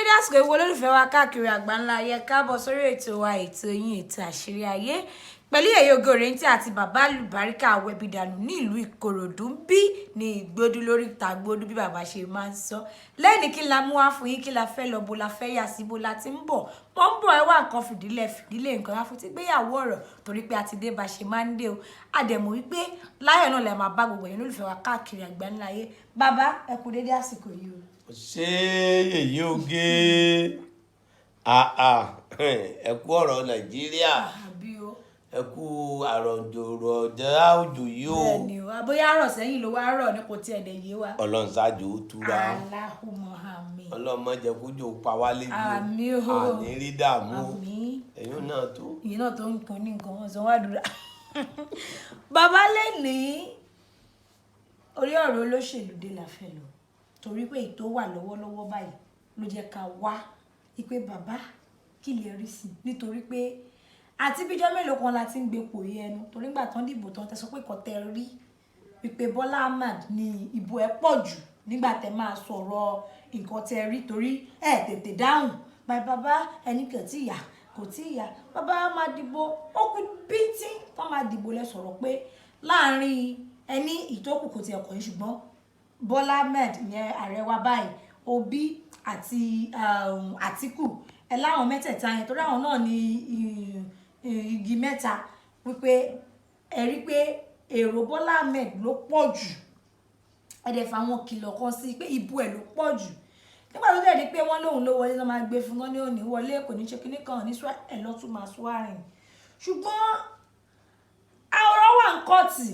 dédé àsìkò ìwọ olólùfẹ́ wa káàkiri àgbáńlá ayé káàbọ̀ sórí ètò wa ètò yín ètò àṣírí ayé pẹ̀lú èyí ògo rẹ̀ǹtì àti bàbá Alubarika awẹ́bìdànù ní ìlú Ìkòròdú bí ní ìgbódú lórí ìtàgbódú bí bàbá ṣe máa ń sọ lẹ́ni kí la mú wá fún yín kí la fẹ́ lọ bo la fẹ́ yà sí bo la ti ń bọ̀ wọ́n ń bọ̀ ẹ wá nǹkan fìdílé nǹkan láfún ti gbéyàwó ọ̀rọ̀ torí pé a ti dé bá ṣe máa ń dé o àdẹ̀mọ̀ wípé láyọ̀ náà lè máa bá gbogbo ẹ̀yin olólùfẹ́ wa káàkiri àgbáńlá ayé bàbá ẹ kú dédé àsìkò yìí o. ṣé èyí oge ẹ kú ọ̀rọ̀ Nàìjíríà ẹ kú àròjòrò ọjà òjò yìí o. bẹ́ẹ̀ni o bóyá àrọ̀ sẹ́yìn ló wá rọ̀ ní kò tiẹ̀ dẹ̀ yé wa. Ọlọ́run ṣáájú ó túra. Allahumma àmín. Ọlọ́run má jẹ́ kójò pa wá lébi o. àmín o. àní rí dààmú o. àmín. ẹ̀yin náà tó. ìyẹn náà tó ń kan ní nǹkan wọn sọ wá dúrà. bàbá lè ní orí ọ̀rọ̀ olóṣèlú dé la fẹ́ lọ torí pé ètò wà lọ́wọ́lọ́wọ́ báyìí ló jẹ́ ká wá ipe bàbá kí lè rí sí nítorí pé àti bíjọ́ mélòó kan la ti ń gbepò yìí ẹnu torí gbà tán dìbò tán tẹ sọ pé kò tẹ rí wípé Bọ́lá Ahmed ní ìbò ẹ pọ̀ jù nígbà tẹ máa sọ̀rọ̀ nǹkan tẹ rí torí ẹ tètè dáhùn bàbá ẹni kò tí ìyá kò tí ìyá bàbá máa dìbò ó kú bíntí tán máa dìbò lẹ sọ̀rọ̀ pé láàrin ẹni ìtókù kò tiẹ̀ kọ̀ yín ṣùgbọ́n Bọ́lá Ahmed ìyẹn ààrẹ wa báyìí Obi àti Atiku ẹ láwọn mẹ́tẹ̀ẹ̀ta yẹn torí àwọn náà ní igi mẹ́ta wípé ẹ rí pé èrò Bọ́lá Ahmed ló pọ̀ jù ẹ̀dẹ̀ fáwọn kìlọ̀ kan sí pé ìbò ẹ̀ ló pọ̀ jù nígbà tó dẹ̀ di pé wọ́n lóun ló wọlé lọ́ máa gbé fún wọn ní òní wọlé kò ní ṣe kíní kan ní ẹ̀ lọ́tún máa swearing ṣùgbọ́n ọ̀rọ̀ wà ń kọ́ọ̀tì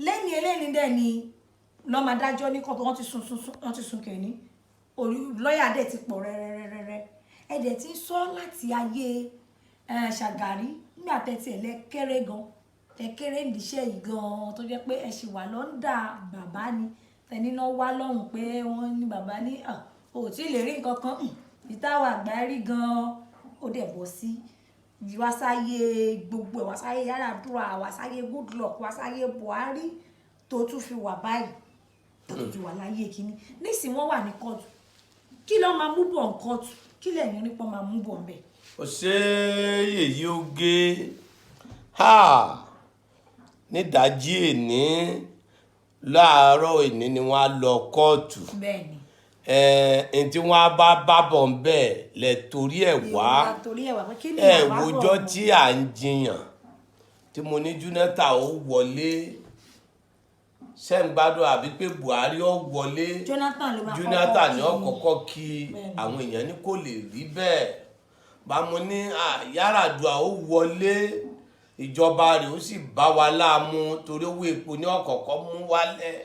lẹ́yìn eléyìí dẹ̀ ni lọ́ọ́ máa dájọ́ ní kọ́ọ̀tù wọ́n ti sún kẹ́ni lọ́ọ̀yà dẹ̀ ti pọ̀ rẹ́rẹ́rẹ́rẹ́ ẹ̀dẹ̀ ti ń sọ láti ayé Ṣàgàrí nígbà tẹ́tí ẹ̀ lẹ́kẹ́rẹ́ gan tẹ́kẹ́rẹ́ níṣẹ́ yìí gan tó jẹ́ pé ẹ ṣì wà lọ́ndà bàbá ni tẹni náà wá lọ́hùn pé wọ́n ní bàbá ní ò tí ì lè rí nǹkan kan ìtawà àgbà rí gan ó dẹ̀ bọ́ sí wáṣáyé gbogbo ẹ̀ wáṣáyé Yar'Adua wáṣáyé Goodluck wáṣáyé Buhari tó tún fi wà báyìí tó tún fi wà láyé kínní nísìnyí wọ́n wà ní kóòtù kí ló máa mú bọ̀ ní kóòtù kí lẹ́yìn nípa máa mú bọ̀ ńbẹ̀. ó ṣe èyí oge nídàájí èní láàárọ̀ èní ni wọ́n á lọ kóòtù ẹni tí wọ́n á bá bọ̀ ńbẹ̀ lẹ̀ torí ẹ̀ wá wòjọ́ tí à ń jiyàn tí mo ní Jonathan ó wọlé sẹ́ǹgbádùn àbí pé Buhari ó wọlé Jonathan ni ó kọ́kọ́ kí àwọn èèyàn ní kò lè rí bẹ́ẹ̀ bá mo ní Yar'Adua ó wọlé ìjọba rẹ̀ ó sì bá wa láàmú torí owó epo ní ọ̀kọ̀ọ̀kọ́ mú wálẹ̀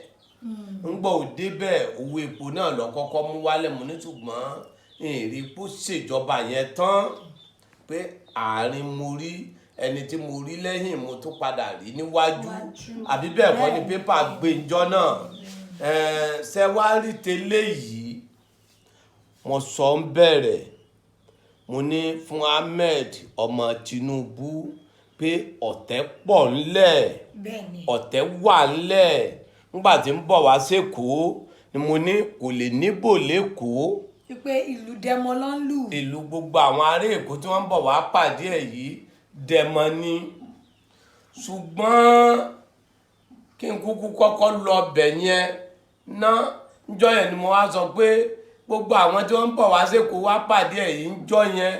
ń gbọ́ òde bẹ́ẹ̀ owó epo náà lọ kọ́kọ́ mú wálẹ̀ mo ní ṣùgbọ́n èrè epo ṣèjọba yẹn tán pé àárín mo rí ẹni tí mo rí lẹ́yìn mo tún padà rí níwájú àbí bẹ́ẹ̀ kọ́ ni pépà gbẹ́njọ́ náà ṣe wá rí tẹ́lẹ̀ yìí mo sọ ń bẹ̀rẹ̀ mo ní fún Ahmed ọmọ Tinubu pé ọ̀tẹ̀ pọ̀ ńlẹ̀ ọ̀tẹ̀ wà ńlẹ̀ nígbà tí ń bọ̀ wá sékòó ni mo ní kò lè níbò lẹ́kọ̀ọ́ wípé ìlú dẹmọ ló ń lù ìlú gbogbo àwọn ará Èkó tí wọ́n ń bọ̀ wá pàdé ẹ̀ yìí dẹmọ ni ṣùgbọ́n kí n kúkú kọ́kọ́ lọ bẹ̀ yẹn ná njọ́ yẹn ni mo wá sọ pé gbogbo àwọn tí wọ́n ń bọ̀ wá sékòó wá pàdé ẹ̀ yìí njọ́ yẹn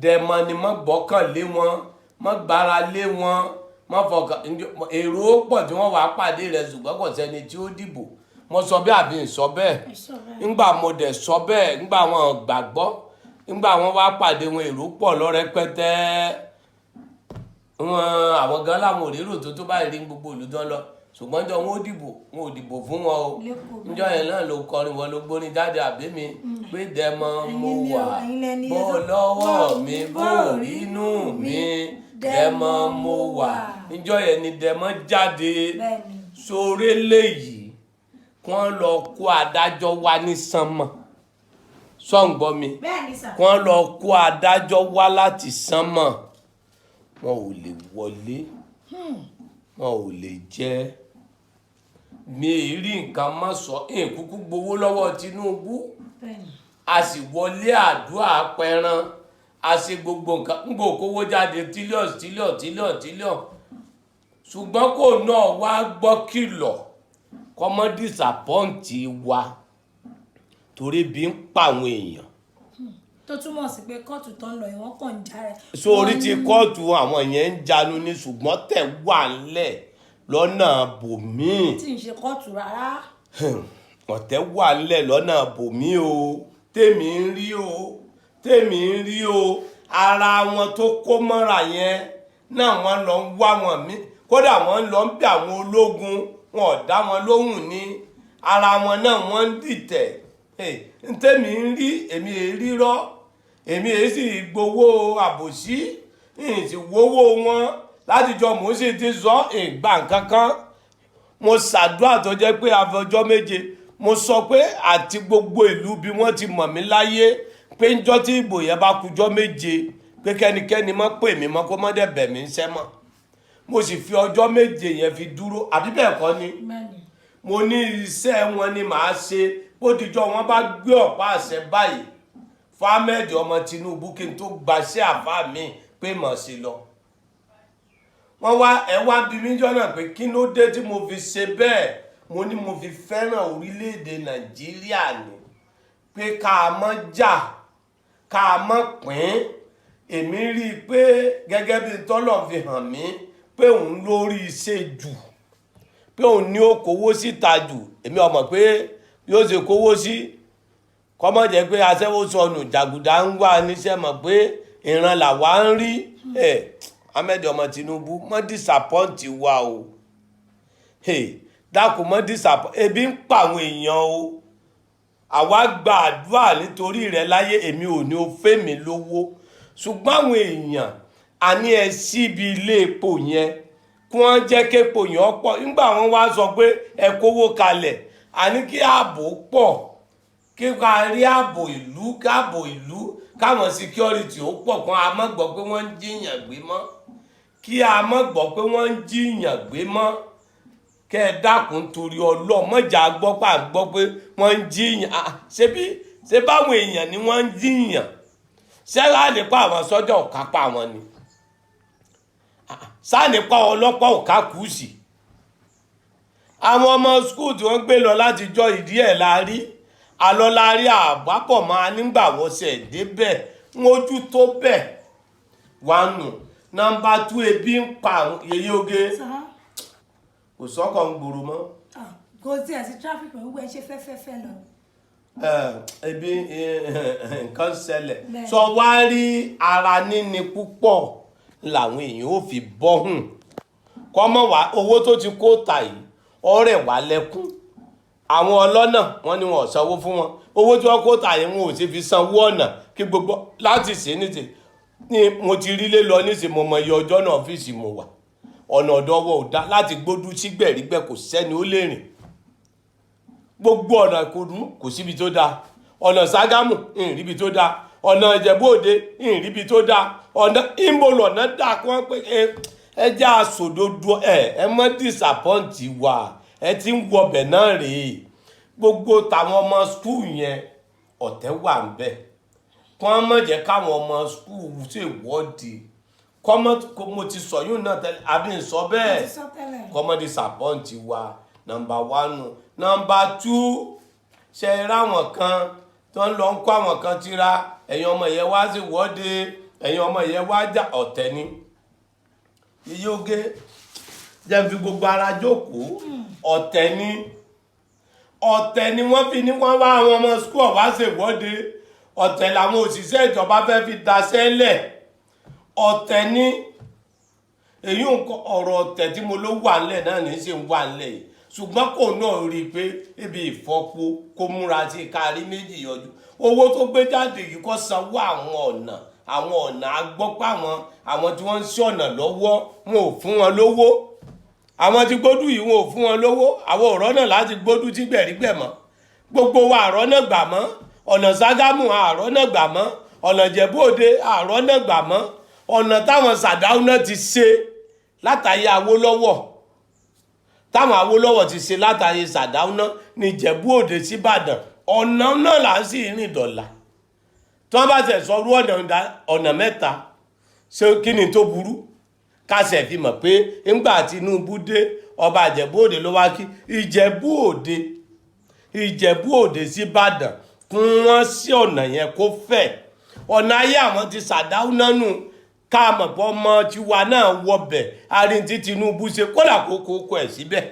dẹmọ ni mọ́ gbọ́kàn lé wọn mọ́ gbára lé wọn mọ́ fọkàn èrò pọ̀ tí wọ́n wá pàdé rẹ̀ ṣùgbọ́n kò sẹ́ni tí ó dìbò mo sọ bẹ́ẹ̀ àbí n sọ bẹ́ẹ̀ ńgbà mo dẹ̀ sọ bẹ́ẹ̀ ńgbà wọn gbàgbọ́ ńgbà wọn wá pàdé wọn èrò pọ̀ lọ rẹpẹtẹ àwọn gan láwọn òrérò tó báyìí rí gbogbo olùdán lọ ṣùgbọ́n jọ wọn ò dìbò fún wọn o níjọ́ yẹn náà ló kọrin wọn ló gbórin jáde àbí mi pé dẹmọ mo wà bó lọ́wọ́ mi bó rínú mi dẹmọ mo wà níjọ́ yẹn ni dẹmọ jáde sórí léyìí wọ́n lọ kó adájọ́ wá ní sánmọ̀ sọ́ǹgbọ́ mi wọ́n lọ kó adájọ́ wá láti sánmọ̀ wọn ò lè wọlé wọn ò lè jẹ́ mi rí nǹkan má sọ kúkú gbowó lọ́wọ́ Tinubu a sì wọlé àdúrà pẹran a ṣe gbogbo nǹkan ń gbò kówó jáde tílíọ̀n ṣùgbọ́n kò náà wá gbọ́ kìlọ̀ kọ́mọ́ dísàpọ́ǹtì wa torí bí ń pa àwọn èèyàn. tó túmọ̀ sí pé kóòtù tó ń lọ ìwọ́n kàn ń já rẹ̀. sórí ti kóòtù àwọn yẹn ń jánu ní ṣùgbọ́n tẹ̀ wà ńlẹ̀ lọ́nà bòmíì. tí ń ṣe kóòtù rárá. ọ̀tẹ̀ wà ńlẹ̀ lọ́nà bòmíì o tèmi ń rí o ara wọn tó kó mọ́ra yẹn náà wọ́n lọ ń wá wọn mí kódà wọ́n lọ ń bẹ àwọn ológun wọn ò dá wọn lóhùn ní ara wọn náà wọ́n ń dìtẹ̀ tèmi ń rí èmi rírọ́ èmi sì gbowó àbòsí sì wówó wọn látijọ́ mo sì ti sọ ìgbà kankan mo ṣàdúrà tó jẹ́ pé àfọjọ́ méje mo sọ pé àti gbogbo ìlú bí wọ́n ti mọ̀ mí láyé pé ńjọ́ tí ìbò yẹn bá kújọ́ méje pé kẹ́nikẹ́ni mọ́ pè mí mọ́ kó mọ́ dẹ̀ bẹ̀ mí ń sẹ́ mọ́ mo sì fi ọjọ́ méje yẹn fi dúró àbí bẹ́ẹ̀ kọ́ ni mo ní iṣẹ́ wọn ni màá ṣe bó dijọ́ wọn bá gbé ọ̀pá àṣẹ báyìí fámẹ́ẹ̀dì ọmọ Tinubu kí n tó gbaṣẹ́ àbá mi pé mọ̀ sí lọ. wọ́n wá ẹ̀wá bí mi jọ́nà pé kí ló dé tí mo fi ṣe bẹ́ẹ̀ mo ní mo fi fẹ́ràn orílẹ̀-èdè Nàìjíríà ni pé ká mọ́ jà ká mọ́ pín èmi rí i pé gẹ́gẹ́ bí tọ́lọ̀ fi hàn mí pé òun lórí iṣẹ́ jù pé òun ní ó kówó síta jù èmi ò mọ̀ pé yóò ṣe kówó sí kọ́mọ̀ jẹ́ pé aṣẹ́wó sọnù jàgùdà ń wà níṣẹ́ mọ̀ pé ìran làwa ń rí Ahmed ọmọ Tinubu mọ́ disappoint wa o dákun mọ́ disappoint ebi ń pa àwọn èèyàn o àwa gba àdúrà nítorí rẹ̀ láyé èmi ò ní o fẹ́ mi lówó ṣùgbọ́n àwọn èèyàn àní ẹ síbi ilé epo yẹn kí wọ́n jẹ́ képo yẹn pọ̀ nígbà wọn wá sọ pé ẹ kówó kalẹ̀ àní kí ààbò pọ̀ kí ká rí ààbò ìlú káwọn security ó pọ̀ kan a má gbọ́ pé wọ́n ń jíyàn gbé mọ́ kí a má gbọ́ pé wọ́n ń jíyàn gbé mọ́ kẹ́ ẹ dákun torí ọlọ́mọjà gbọ́ pé wọ́n ń jíyàn ṣé báwọn èèyàn ni wọ́n ń jíyàn ṣẹ́lá nípa àwọn sọ́jà ọ̀ká pa wọn ni sáà nípa ọlọ́pàá ọ̀ká kù sí àwọn ọmọ skul tí wọ́n gbé lọ láti jọ ìdí ẹ̀ la rí alọ́lárí àbápọ̀ máa nígbà wọ́sẹ̀ débẹ̀ mójú tó bẹ̀ wà nù nọ́mbà 2 ebi ń pa yeye oge kò sọ́kọ̀ ń gbòòrò mọ́. kò tí ẹ̀ sí traffic pẹ̀lú ẹ ṣe fẹ́fẹ́fẹ́ lọ. ebi nǹkan ṣẹlẹ̀ sọ wá rí ara níní púpọ̀ làwọn èèyàn ò fi bọ́hùn kọ́mọ̀ wá owó tó ti kó ta yìí ọ̀rẹ́ wà lẹ́kún àwọn ọlọ́nà wọn ni wọn ò sanwó fún wọn owó tí wọ́n kó ta yìí wọn ò sì fi sanwó ọ̀nà kí gbogbo láti ṣe níṣe ni mo ti rí lé lọ níṣe mo mọ iye ọjọ́ náà ọ́fíìsì mo wà ọ̀nà ọ̀dọ́wọ́ ò dá láti gbódú sígbẹ̀rígbẹ̀ kò sẹ́ni ó lè rìn gbogbo ọ̀nà ìkòdú kò síbi tó dáa ọ̀nà Ṣàgámù ìrìbí tó dáa ọ̀nà Ìjẹ̀bú Òde ìrìbí tó dáa ọ̀nà ìmọ̀lọ̀ ọ̀nà dáa kí wọ́n pé ẹ jẹ́ àsòdodo ẹ mọ́ disappoint wa ẹ ti ń wọbẹ̀ náà rèé gbogbo tàwọn ọmọ skul yẹn ọ̀tẹ̀ wà ń bẹ̀ kí wọ́n mọ̀ jẹ́ káwọn ọmọ skul ṣèwọ́de mo ti sọ yóò náà tẹ́lẹ̀ àbí ń sọ bẹ́ẹ̀ kọ́mọ́ disappoint wa nọ́mbà 1 nọ́mbà 2 ṣe ráwọn kan tó ń lọ ń kó àwọn kan tira ẹ̀yin ọmọ yẹn wá sí wọ́de ẹ̀yin ọmọ yẹn wá jà ọ̀tẹ̀ ni iye oge jẹ́ fi gbogbo ara jókòó ọ̀tẹ̀ ni wọ́n fi ní wọ́n wá àwọn ọmọ skul wá sí wọ́de ọ̀tẹ̀ làwọn òṣìṣẹ́ ìjọba fẹ́ fi daṣẹ́ lẹ̀ ọ̀tẹ̀ ni èyí ọ̀rọ̀ ọ̀tẹ̀ tí mo ló wà nílẹ̀ náà ní í ṣe ń wà nílẹ̀ yìí ṣùgbọ́n kò náà rí i pé ibi ìfọ́pó kó múra sí kárí méjì yọjú owó tó gbé jáde yìí kó sanwó àwọn ọ̀nà agbọ́pọ̀ àwọn tí wọ́n ń ṣe ọ̀nà lọ́wọ́ wọn ò fún wọn lówó àwọn tí gbódù yìí wọn ò fún wọn lówó àwọn ọ̀rọ̀ náà láti gbódù tí gbẹ̀rígbẹ̀ mọ́ gbogbo wa àrọ́ náà gbà mọ́ ọ̀nà Ṣàgámù àrọ́ náà gbà mọ́ ọ̀nà Ìjẹ̀bú Òde àrọ́ náà gbà mọ́ ọ̀nà táwọn Sàdáù náà ti ṣe látàyè Awólọ́wọ̀ táwọn Awólọ́wọ̀ ti ṣe látàyè Sàdáù náà ní Ìjẹ̀bú Òde sí Ìbàdàn ọ̀nà náà là ń sì rìn dọ̀là tí wọ́n bá tẹ̀ sọ rú ọ̀nà mẹ́ta ṣé kí ni tó burú kásẹ̀ fi mọ̀ pé ńgbà Tinubu dé ọba Ìjẹ̀bú Òde ló wá kí Ìjẹ̀bú Òde sí Ìbàdàn kún wọ́n sí ọ̀nà yẹn kó fẹ̀ ọ̀nà ayé àwọn ti ṣàdáwó nánú ká mọ̀ pé ọmọ tiwa náà wọbẹ̀ arin tí Tinubu ṣe kódà kókó ẹ̀ síbẹ̀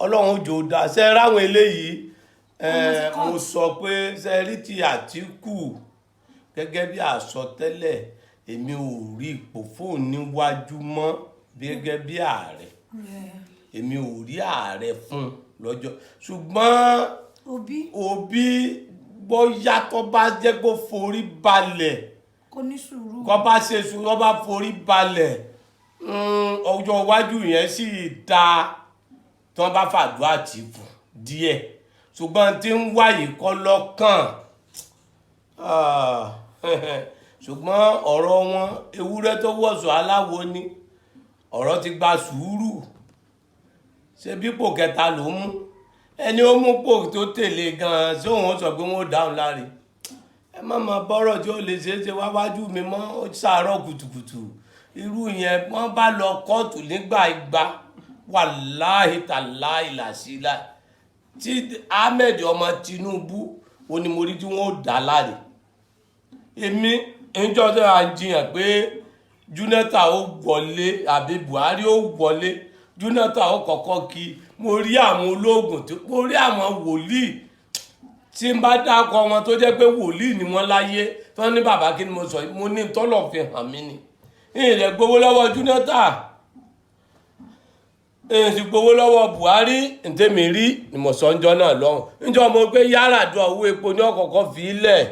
ọlọ́run jò dá ṣe ráwọn eléyìí mo sọ pé sẹ́rí ti Àtíkù gẹ́gẹ́ bí àsọtẹ́lẹ̀ èmi ò rí ipò fóun níwájú mọ́ gẹ́gẹ́ bí ààrẹ èmi ò rí ààrẹ fún lọ́jọ́ ṣùgbọ́n Obi bóyá tó bá jẹ́ kó forí balẹ̀ kó ní sùúrù kó bá ṣe sùúrù kó bá forí balẹ̀ ọjọ́ iwájú yẹn sì dáa tí wọ́n bá fàdúrà tì fún díẹ̀ ṣùgbọ́n tí ń wáyé kọ́ lọ́kàn ṣùgbọ́n ọ̀rọ̀ wọn ewúrẹ́ tó wọ̀sọ̀ aláwo ni ọ̀rọ̀ ti gba sùúrù ṣe bípò kẹta ló mú ẹni ó mú pò tó tẹ̀lé gan-an sí òun sọ pé wọ́n dáhùn láre ẹ má máa bọ́rọ̀ tí ó lè ṣe é ṣe wáwájú mi mọ́ ó ṣàárọ̀ kùtùkùtù irú yẹn wọ́n bá lọ kóòtù nígbà igba wàláhì tàláhì làṣílà tí Ahmed ọmọ Tinubu onímọ̀rí tí wọ́n dá láre èmi ìjọ tó à ń jiyàn pé Jonathan ó wọlé àbí Buhari ó wọlé Jonathan ó kọ́kọ́ kí mo rí àwọn ológun tí mo rí àwọn wòlíì tí n bá dákọ wọn tó jẹ́ pé wòlíì ni wọ́n láyé tí wọ́n ní bàbá kí ni mo sọ mo ní tọ́lọ̀ fi hàn mí ni ìrẹ̀ gbowó lọ́wọ́ Jonathan èsì gbowó lọ́wọ́ Buhari ntẹ́mi rí ni mo sọ ńjọ́ náà lọ́hùn ńjọ́ mo pé Yar'Adua owó epo ní ọ̀kọ̀ọ̀kan fi lẹ̀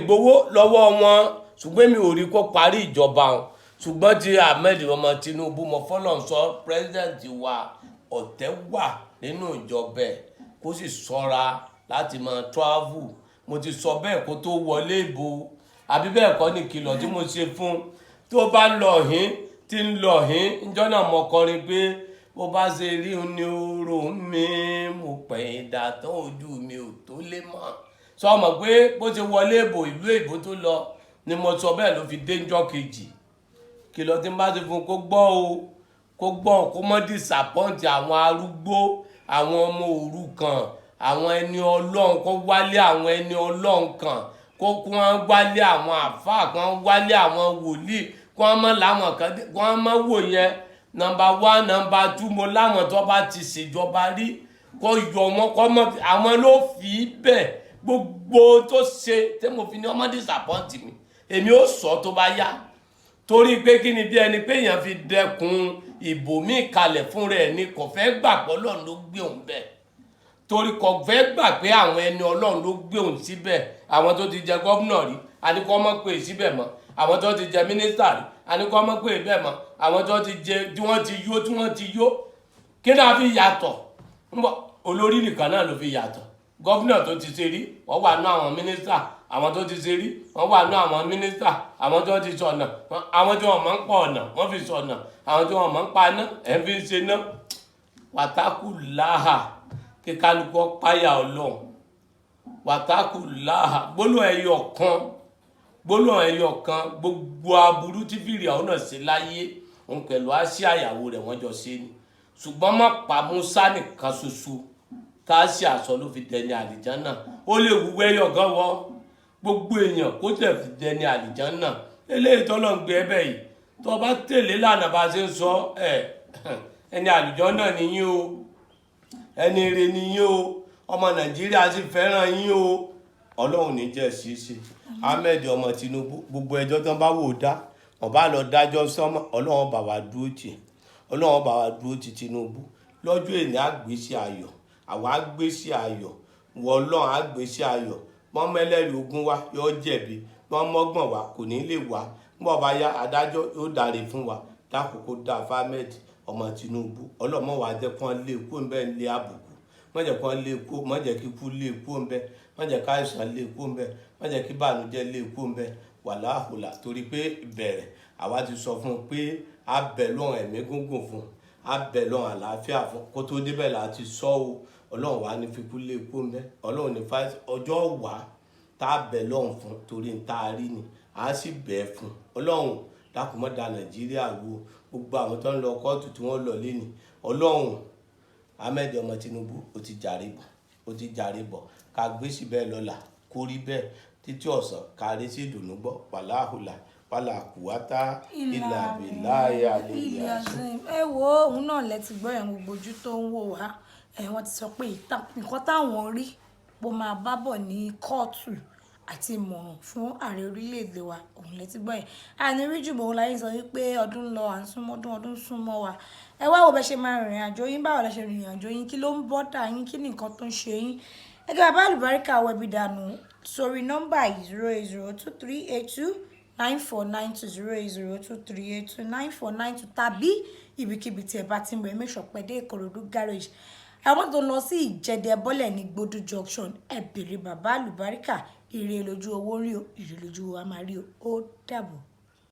gbowó lọ́wọ́ wọn ṣùgbọ́n mi ò rí kó parí ìjọba wọn ṣùgbọ́n ti Ahmed ọmọ Tinubu mo fọ́lọ́ sọ pírẹ́sidẹ̀ntì wa ọ̀tẹ̀ wà nínú ìjọba ẹ̀ kó sì ṣọ́ra láti máa travel mo ti sọ bẹ́ẹ̀ kó tó wọlé ìbò àbí bẹ́ẹ̀ kọ́ ní kìlọ̀ tí mo ṣe fún tó bá lọ hín tí ń lọ hín ńjọ́ náà mo kọrin pé bó bá ṣe rí ní oró mi mo pẹ̀yìn dà tán ojú mi ò tó lé mọ́ sọ ma pé bó ṣe wọlé ìbò ìlú èbó tó lọ ni mo sọ bẹ́ẹ̀ ló fi dé ńjọ́ kejì kìlọ̀ tí n bá ti fún kó gbọ́ o kó gbọ́ kó mọ́ disappoint àwọn arúgbó àwọn ọmọ òrukàn àwọn ẹni ọlọ́run kó wálé àwọn ẹni ọlọ́run kan kó wọ́n wálé àwọn àfáà kó wọ́n wálé àwọn wòlíì kó wọ́n mọ́ láwọn kan kó wọ́n mọ́ wò yẹn nọ́mbà 1 nọ́mbà 2 mo láwọn tó bá ti ṣèjọba rí kó yọ wọn kó mọ́ àwọn ló fi bẹ́ẹ̀ gbogbo tó ṣe tí mo fi ní ọmọ disappoint mi èmi ó sọ tó bá yá torí pé kí ni bí ẹni pé èèyàn fi dẹkùn ìbò míì kalẹ̀ fún rẹ̀ ni kò fẹ́ gbà pé Ọlọ́run ló gbé òun bẹ́ẹ̀ torí kò fẹ́ gbà pé àwọn ẹni Ọlọ́run ló gbé òun síbẹ̀ àwọn tó ti jẹ gómìnà rí àníkọ́ mọ́ pé síbẹ̀ mọ́ àwọn tó ti jẹ mínísítà rí àníkọ́ mọ́ pé bẹ́ẹ̀ mọ́ àwọn tó ti jẹ tí wọ́n ti yó kí náà fi yàtọ̀ olórí nìkan náà ló fi yàtọ̀ gómìnà tó ti ṣe rí wọ́n wà nú àwọn mínísítà àwọn tó ti ṣe rí wọ́n wà nú àwọn mínísítà àwọn tó ti sọ̀nà àwọn tí wọ́n máa ń pa ọ̀nà wọ́n fi sọ̀nà àwọn tí wọ́n máa ń pa iná ẹ̀ fi ṣe ná wàtákù láhà kí kálukọ́ páyà Ọlọ́run wàtákù láhà gbólóhùn ẹyọ kan gbogbo aburú tí fìrì àwọn náà ṣe láyé òun pẹ̀lú àṣì àyàwó rẹ̀ wọ́n jọ ṣe ni ṣùgbọ́n má pa Musa nìkan ṣoṣo tá a ṣe àṣọ ló fi dẹni àlìjánà ó lè wúwẹ́ ẹyọ kan wọ́ gbogbo èèyàn kó tẹ̀ fi dẹni àlìjánà eléyìí tọ́lọ̀ ń gbé ẹbẹ̀ yìí tó bá tẹ̀lé lànà bá ṣe ń sọ ẹni àlìjánà nìyí o ẹni ire nìyí o ọmọ Nàìjíríà sì fẹ́ràn yín o Ọlọ́run ní jẹ́ ṣíṣe Ahmed ọmọ Tinubu gbogbo ẹjọ́ tán bá wò dá wọn bá lọ dájọ́ sọ́mọ́ Ọlọ́run bá wa dúró tì Ọlọ́run bá wa dúró tì Tinubu lọ́jọ́ èní àgbésí ayọ̀ àwa àgbésí ayọ̀ wọ Ọlọ́run àgbésí ayọ̀ wọ́n mẹ́lẹ́rìí ogun wa yóò jẹ̀bi wọ́n mọ́gbọ̀n wa kò ní lè wá nígbà bá yá adájọ́ yóò dáre fún wa dákòókò dá Ahmed ọmọ Tinubu ọlọ́mọ wa jẹ́ kí wọ́n lé kó ń bẹ́ẹ̀ lé àbùkù wọ́n jẹ́ kí wọ́n lé kó wọ́n jẹ́ kí ikú lé kó ń bẹ́ẹ̀ wọ́n jẹ́ ká àìsàn lé kó ń bẹ́ẹ̀ wọ́n jẹ́ kí bànújẹ́ lé kó ń bẹ́ẹ̀ wàláhùlà torí pé ìbẹ̀rẹ̀ àwa ti sọ fún un pé a bẹ̀ lọ́hùn ẹ̀mí gúngùn fún a bẹ̀ lọ́hùn àlàáfíà fún kó tó débẹ̀ láti sọ o Ọlọ́run wa ní fikú lé kó ń bẹ́ẹ̀ Ọlọ́run ní ọjọ́ wà tá a bẹ̀ lọ́hùn fún torí ń tá a rí ni a sì bẹ̀ fún ọlọ́run dákun má da nàìjíríà wò gbogbo àwọn tó ń lọ kóòtù tí wọ́n lọ lẹ́ni ọlọ́run Ahmed ọmọ Tinubu ó ti jàre bọ̀ ká gbé sí bẹ́ẹ̀ lọ́la kó rí bẹ́ẹ̀ títí ọ̀sán ká rí sí ìdùnnú gbọ́ wàláhùlà wàlà kùwátá ìlà àbíláyà lèyà. ẹ wo òun náà lẹ ti gbọ́ yẹn gbogbo ojú tó ń wò wá wọ́n ti sọ pé nǹkan táwọn rí bó máa bá bọ̀ ní kóòtù àti ìmọ̀ràn fún ààrẹ orílẹ̀-èdè wa òun lẹ ti gbọ́ yẹn àní rí jù bòun láyé sọ wípé ọdún lọ à ń súnmọ́ ọdún súnmọ́ wa ẹ wá wo bẹ ṣe máa rìnrìn àjò yín báwo lẹ ṣe rìnrìn àjò yín kí ló ń bọ́dà yín kí ni nǹkan tó ń ṣe yín ẹgbẹ́ bàbá Alubarika wẹ̀bí dànù sórí nọ́mbà yìí 08023829492 tàbí ibikíbi tí ẹ bá ti ń bọ̀ make sure pé dé Ìkòròdú garage àwọn tó lọ sí Ìjẹ̀dẹ̀ bọ́lẹ̀ ní Gbódú junction ẹ bèrè bàbá Alubarika ire lójú owó rí o ire lójú wa máa rí o ó dàbọ̀.